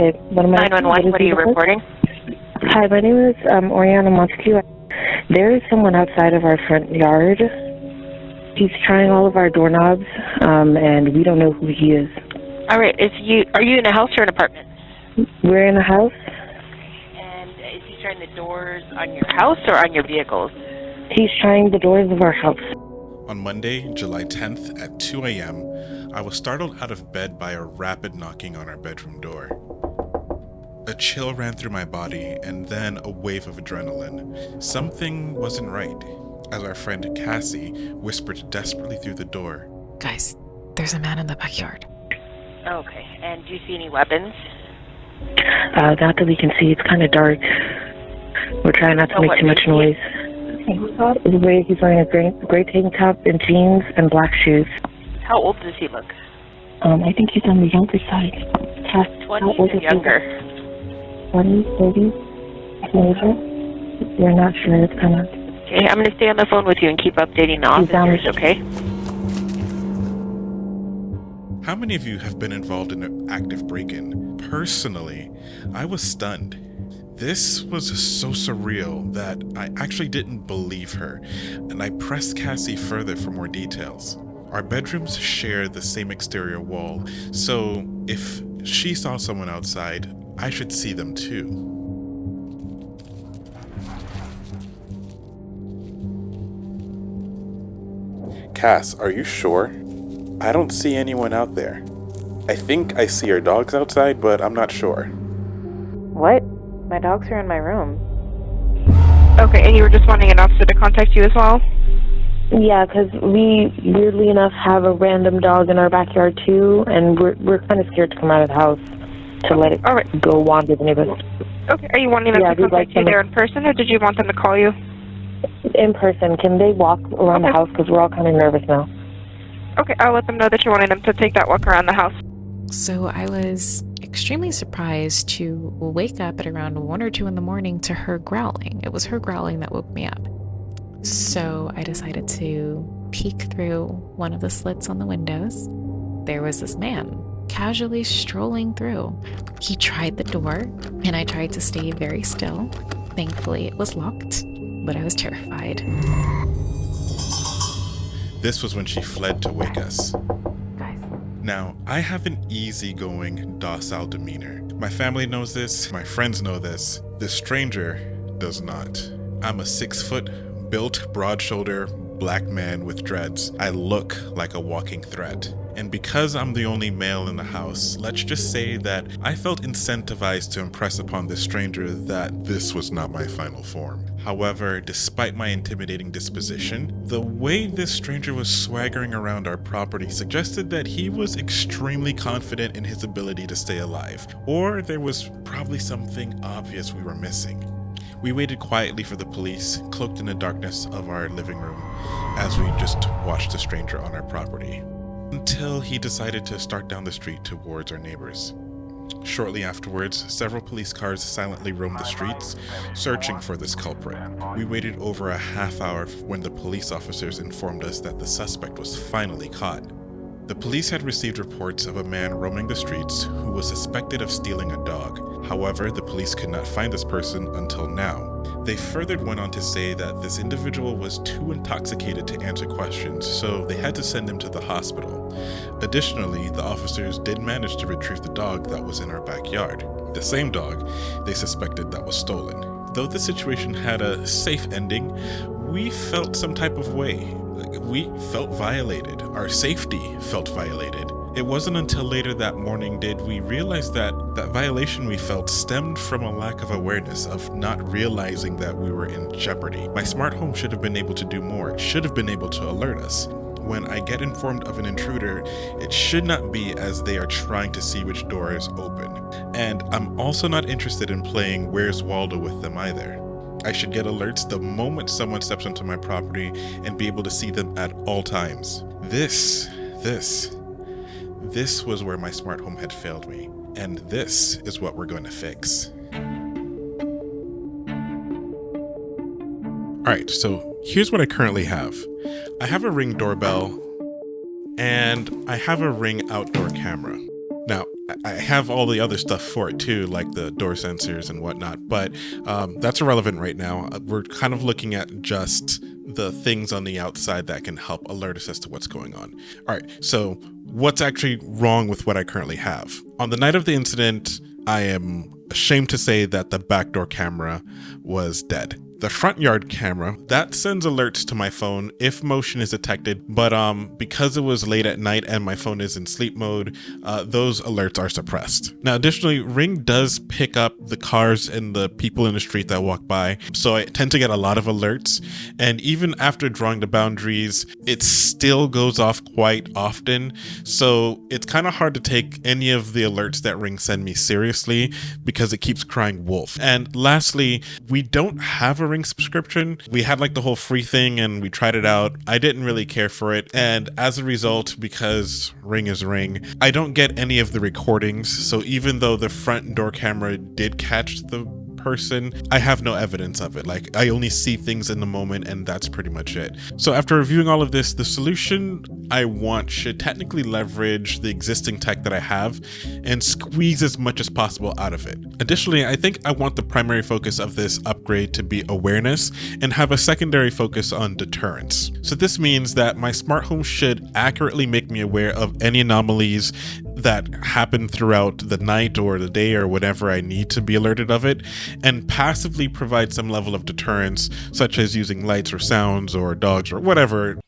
Okay, what am I? 911, what are you reporting? Hi, my name is Oriana Montague. There is someone outside of our front yard. He's trying all of our doorknobs, and we don't know who he is. All right, are you in a house or an apartment? We're in a house. And is he trying the doors on your house or on your vehicles? He's trying the doors of our house. On Monday, July 10th at 2 a.m., I was startled out of bed by a rapid knocking on our bedroom door. A chill ran through my body and then a wave of adrenaline. Something wasn't right, as our friend Cassie whispered desperately through the door. Guys, there's a man in the backyard. Okay, and do you see any weapons? Not that we can see. It's kind of dark. We're trying not to make too much noise. He's wearing a gray tank top and jeans and black shoes. How old does he look? I think he's on the younger side. 20 or younger? 20, 30, teenager. We're not sure. It's kind of... Okay, I'm going to stay on the phone with you and keep updating the officers, okay? How many of you have been involved in an active break-in? Personally, I was stunned. This was so surreal that I actually didn't believe her, and I pressed Cassie further for more details. Our bedrooms share the same exterior wall, so if she saw someone outside, I should see them too. Cass, are you sure? I don't see anyone out there. I think I see our dogs outside, but I'm not sure. What? My dogs are in my room. Okay, and you were just wanting an officer to contact you as well? Yeah, because we, weirdly enough, have a random dog in our backyard too, and we're kind of scared to come out of the house to let it go wander the neighborhood. Okay, are you wanting them to contact you there in person, or did you want them to call you? In person. Can they walk around the house, because we're all kind of nervous now? Okay, I'll let them know that you're wanting them to take that walk around the house. So I was extremely surprised to wake up at around 1 or 2 in the morning to her growling. It was her growling that woke me up. So I decided to peek through one of the slits on the windows. There was this man casually strolling through. He tried the door, and I tried to stay very still. Thankfully, it was locked, but I was terrified. This was when she fled to wake us. Now, I have an easygoing, docile demeanor. My family knows this, my friends know this. The stranger does not. I'm a 6-foot, built, broad-shoulder, black man with dreads. I look like a walking threat. And because I'm the only male in the house, let's just say that I felt incentivized to impress upon this stranger that this was not my final form. However, despite my intimidating disposition, the way this stranger was swaggering around our property suggested that he was extremely confident in his ability to stay alive, or there was probably something obvious we were missing. We waited quietly for the police, cloaked in the darkness of our living room, as we just watched the stranger on our property, until he decided to start down the street towards our neighbors. Shortly afterwards, several police cars silently roamed the streets, searching for this culprit. We waited over a half hour when the police officers informed us that the suspect was finally caught. The police had received reports of a man roaming the streets who was suspected of stealing a dog. However, the police could not find this person until now. They further went on to say that this individual was too intoxicated to answer questions, so they had to send him to the hospital. Additionally, the officers did manage to retrieve the dog that was in our backyard. The same dog they suspected that was stolen. Though the situation had a safe ending, we felt some type of way. We felt violated. Our safety felt violated. It wasn't until later that morning did we realize that that violation we felt stemmed from a lack of awareness of not realizing that we were in jeopardy. My smart home should have been able to do more. It should have been able to alert us. When I get informed of an intruder, it should not be as they are trying to see which door is open. And I'm also not interested in playing Where's Waldo with them either. I should get alerts the moment someone steps onto my property and be able to see them at all times. This was where my smart home had failed me, and this is what we're going to fix. Alright, so here's what I currently have. I have a Ring doorbell, and I have a Ring outdoor camera. Now, I have all the other stuff for it too, like the door sensors and whatnot, but that's irrelevant right now. We're kind of looking at just the things on the outside that can help alert us as to what's going on. All right, so what's actually wrong with what I currently have? On the night of the incident, I am ashamed to say that the backdoor camera was dead. The front yard camera, that sends alerts to my phone if motion is detected, but because it was late at night and my phone is in sleep mode, those alerts are suppressed. Now, additionally, Ring does pick up the cars and the people in the street that walk by, so I tend to get a lot of alerts, and even after drawing the boundaries, it still goes off quite often, so it's kind of hard to take any of the alerts that Ring send me seriously because it keeps crying wolf. And lastly, we don't have a Ring subscription. We had like the whole free thing and we tried it out. I didn't really care for it, and as a result, because Ring is Ring, I don't get any of the recordings. So even though the front door camera did catch the person, I have no evidence of it. Like, I only see things in the moment, and that's pretty much it. So after reviewing all of this, the solution I want should technically leverage the existing tech that I have and squeeze as much as possible out of it. Additionally, I think I want the primary focus of this upgrade to be awareness and have a secondary focus on deterrence. So this means that my smart home should accurately make me aware of any anomalies that happen throughout the night or the day or whatever I need to be alerted of it, and passively provide some level of deterrence, such as using lights or sounds or dogs or whatever.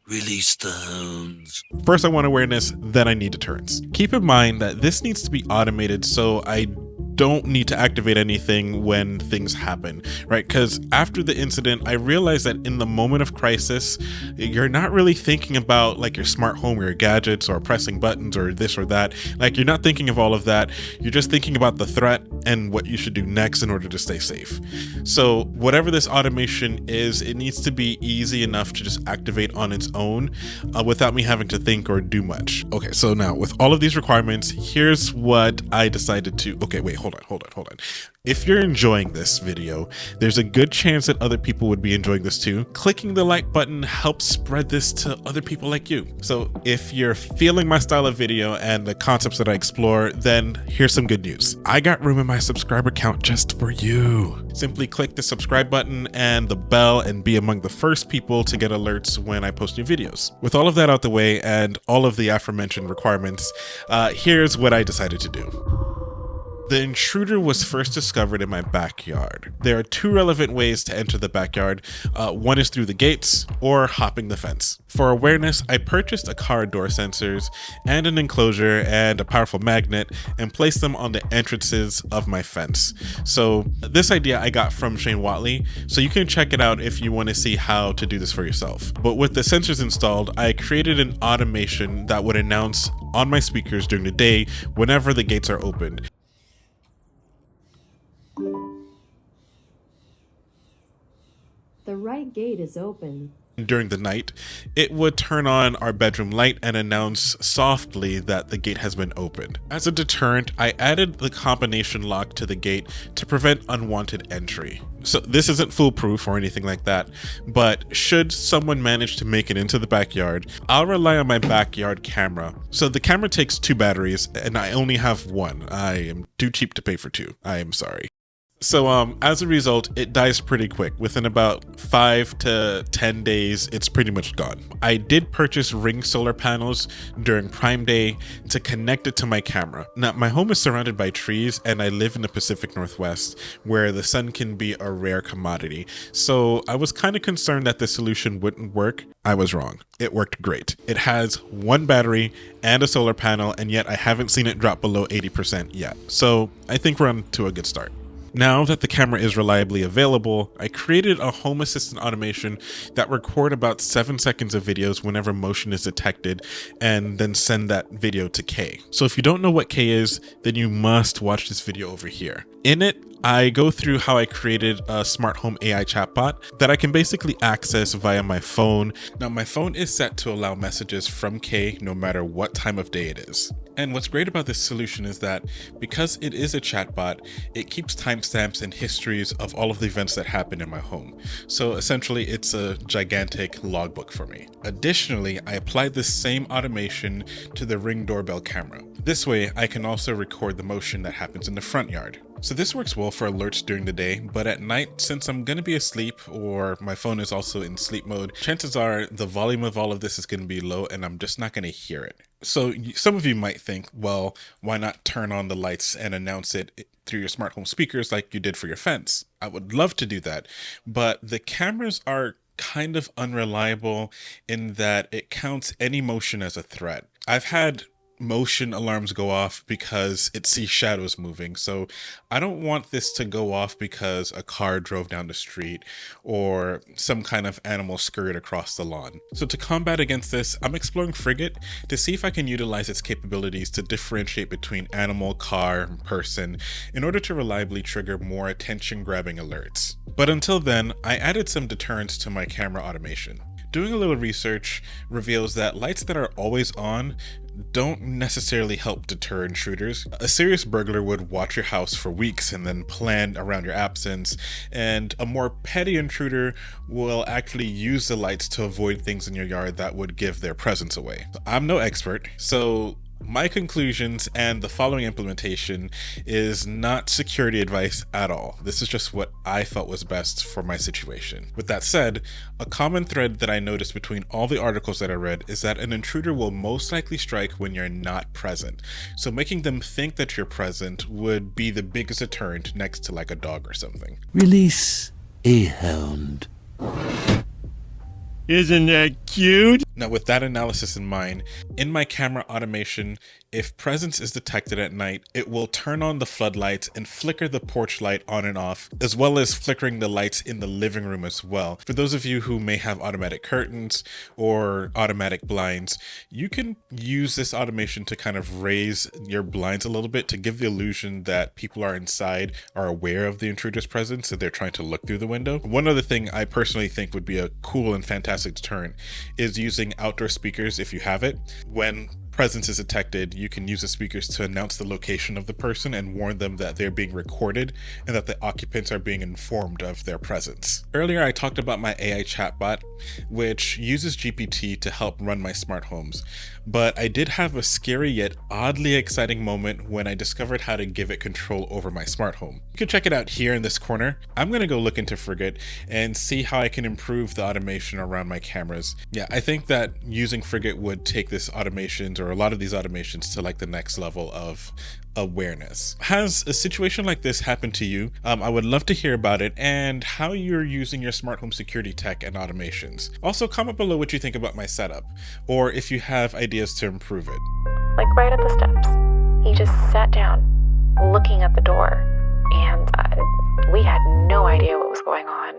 Release the hounds. First I want awareness, then I need deterrence. Keep in mind that this needs to be automated, so I don't need to activate anything when things happen, right? Because after the incident, I realized that in the moment of crisis, you're not really thinking about like your smart home or your gadgets or pressing buttons or this or that. Like, you're not thinking of all of that. You're just thinking about the threat and what you should do next in order to stay safe. So whatever this automation is, it needs to be easy enough to just activate on its own without me having to think or do much. Okay, so now with all of these requirements, here's what I decided to, okay, wait, hold on. If you're enjoying this video, there's a good chance that other people would be enjoying this too. Clicking the like button helps spread this to other people like you. So if you're feeling my style of video and the concepts that I explore, then here's some good news. I got room in my subscriber count just for you. Simply click the subscribe button and the bell and be among the first people to get alerts when I post new videos. With all of that out the way and all of the aforementioned requirements, here's what I decided to do. The intruder was first discovered in my backyard. There are two relevant ways to enter the backyard. One is through the gates or hopping the fence. For awareness, I purchased a car door sensors and an enclosure and a powerful magnet and placed them on the entrances of my fence. So this idea I got from Shane Watley, so you can check it out if you want to see how to do this for yourself. But with the sensors installed, I created an automation that would announce on my speakers during the day whenever the gates are opened. The right gate is open. During the night, it would turn on our bedroom light and announce softly that the gate has been opened. As a deterrent, I added the combination lock to the gate to prevent unwanted entry. So this isn't foolproof or anything like that, but should someone manage to make it into the backyard, I'll rely on my backyard camera. So the camera takes 2 batteries and I only have 1. I am too cheap to pay for 2. I am sorry. So as a result, it dies pretty quick. Within about 5 to 10 days, it's pretty much gone. I did purchase Ring solar panels during Prime Day to connect it to my camera. Now, my home is surrounded by trees and I live in the Pacific Northwest where the sun can be a rare commodity. So I was kind of concerned that the solution wouldn't work. I was wrong. It worked great. It has 1 battery and a solar panel, and yet I haven't seen it drop below 80% yet. So I think we're on to a good start. Now that the camera is reliably available, I created a home assistant automation that record about 7 seconds of videos whenever motion is detected and then send that video to Kay. So if you don't know what Kay is, then you must watch this video over here. In it, I go through how I created a smart home AI chatbot that I can basically access via my phone. Now, my phone is set to allow messages from Kay no matter what time of day it is. And what's great about this solution is that because it is a chatbot, it keeps timestamps and histories of all of the events that happen in my home. So essentially, it's a gigantic logbook for me. Additionally, I applied this same automation to the Ring doorbell camera. This way, I can also record the motion that happens in the front yard. So this works well for alerts during the day, but at night, since I'm going to be asleep or my phone is also in sleep mode, chances are the volume of all of this is going to be low and I'm just not going to hear it. So some of you might think, well, why not turn on the lights and announce it through your smart home speakers like you did for your fence? I would love to do that, but the cameras are kind of unreliable in that it counts any motion as a threat. I've had motion alarms go off because it sees shadows moving. So I don't want this to go off because a car drove down the street or some kind of animal scurried across the lawn. So to combat against this, I'm exploring Frigate to see if I can utilize its capabilities to differentiate between animal, car, and person in order to reliably trigger more attention-grabbing alerts. But until then, I added some deterrents to my camera automation. Doing a little research reveals that lights that are always on don't necessarily help deter intruders. A serious burglar would watch your house for weeks and then plan around your absence, and a more petty intruder will actually use the lights to avoid things in your yard that would give their presence away. I'm no expert, so my conclusions and the following implementation is not security advice at all. This is just what I felt was best for my situation. With that said, a common thread that I noticed between all the articles that I read is that an intruder will most likely strike when you're not present. So making them think that you're present would be the biggest deterrent next to like a dog or something. Release a hound. Isn't that cute? Now, with that analysis in mind, in my camera automation, if presence is detected at night, it will turn on the floodlights and flicker the porch light on and off, as well as flickering the lights in the living room as well. For those of you who may have automatic curtains or automatic blinds, you can use this automation to kind of raise your blinds a little bit to give the illusion that people are inside, are aware of the intruder's presence, and they're trying to look through the window. One other thing I personally think would be a cool and fantastic deterrent is using outdoor speakers if you have it. When presence is detected, you can use the speakers to announce the location of the person and warn them that they're being recorded and that the occupants are being informed of their presence. Earlier, I talked about my AI chatbot, which uses GPT to help run my smart homes, but I did have a scary yet oddly exciting moment when I discovered how to give it control over my smart home. You can check it out here in this corner. I'm gonna go look into Frigate and see how I can improve the automation around my cameras. Yeah, I think that using Frigate would take this automations or a lot of these automations to like the next level of awareness. Has a situation like this happened to you? I would love to hear about it and how you're using your smart home security tech and automations. Also, comment below what you think about my setup, or if you have ideas to improve it. Like right at the steps, he just sat down, looking at the door, and we had no idea what was going on.